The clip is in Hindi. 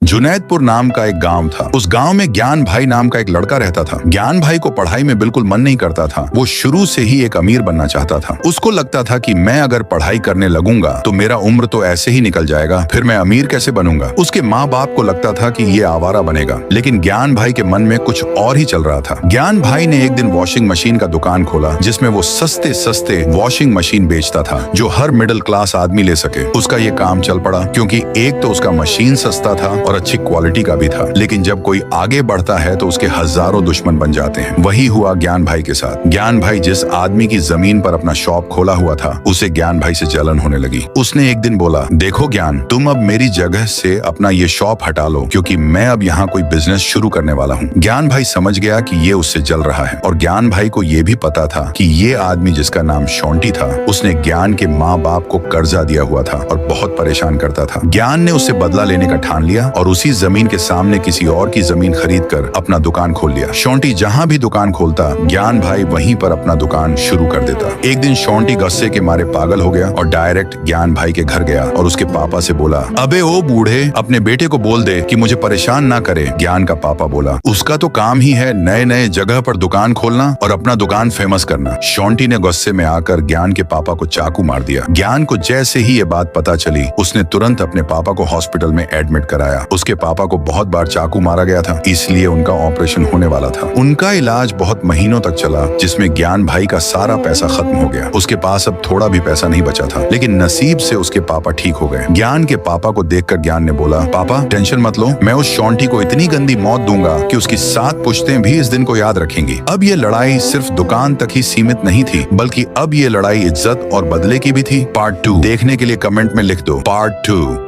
जुनैदपुर नाम का एक गांव था। उस गांव में ज्ञान भाई नाम का एक लड़का रहता था। ज्ञान भाई को पढ़ाई में बिल्कुल मन नहीं करता था। वो शुरू से ही एक अमीर बनना चाहता था। उसको लगता था कि मैं अगर पढ़ाई करने लगूंगा तो मेरा उम्र तो ऐसे ही निकल जाएगा, फिर मैं अमीर कैसे बनूंगा। उसके माँ बाप को लगता था कि ये आवारा बनेगा, लेकिन ज्ञान भाई के मन में कुछ और ही चल रहा था। ज्ञान भाई ने एक दिन वॉशिंग मशीन का दुकान खोला, जिसमें वो सस्ते सस्ते वॉशिंग मशीन बेचता था, जो हर मिडिल क्लास आदमी ले सके। उसका ये काम चल पड़ा, क्योंकि एक तो उसका मशीन सस्ता था और अच्छी क्वालिटी का भी था। लेकिन जब कोई आगे बढ़ता है तो उसके हजारों दुश्मन बन जाते हैं। वही हुआ ज्ञान भाई के साथ। ज्ञान भाई जिस आदमी की जमीन पर अपना शॉप खोला हुआ था, उसे ज्ञान भाई से जलन होने लगी। उसने एक दिन बोला, देखो ज्ञान, तुम अब मेरी जगह से अपना ये शॉप हटा लो, क्योंकि मैं अब यहाँ कोई बिजनेस शुरू करने वाला हूँ। ज्ञान भाई समझ गया कि ये उससे जल रहा है, और ज्ञान भाई को ये भी पता था कि ये आदमी जिसका नाम शॉन्टी था, उसने ज्ञान के माँ बाप को कर्जा दिया हुआ था और बहुत परेशान करता था। ज्ञान ने उससे बदला लेने का ठान लिया और उसी जमीन के सामने किसी और की जमीन खरीदकर अपना दुकान खोल लिया। शॉन्टी जहाँ भी दुकान खोलता, ज्ञान भाई वहीं पर अपना दुकान शुरू कर देता। एक दिन शॉन्टी गुस्से के मारे पागल हो गया और डायरेक्ट ज्ञान भाई के घर गया और उसके पापा से बोला, अबे ओ बूढ़े, अपने बेटे को बोल दे कि मुझे परेशान ना करे। ज्ञान का पापा बोला, उसका तो काम ही है नए नए जगह पर दुकान खोलना और अपना दुकान फेमस करना। शॉन्टी ने गुस्से में आकर ज्ञान के पापा को चाकू मार दिया। ज्ञान को जैसे ही ये बात पता चली, उसने तुरंत अपने पापा को हॉस्पिटल में एडमिट कराया। उसके पापा को बहुत बार चाकू मारा गया था, इसलिए उनका ऑपरेशन होने वाला था। उनका इलाज बहुत महीनों तक चला, जिसमें ज्ञान भाई का सारा पैसा खत्म हो गया। उसके पास अब थोड़ा भी पैसा नहीं बचा था, लेकिन नसीब से उसके पापा ठीक हो गए। ज्ञान के पापा को देखकर ज्ञान ने बोला, पापा टेंशन मत लो, मैं उस शॉन्टी को इतनी गंदी मौत दूंगा कि उसकी 7 पुश्तें भी इस दिन को याद रखेंगी। अब ये लड़ाई सिर्फ दुकान तक ही सीमित नहीं थी, बल्कि अब ये लड़ाई इज्जत और बदले की भी थी। पार्ट 2 देखने के लिए कमेंट में लिख दो, पार्ट 2।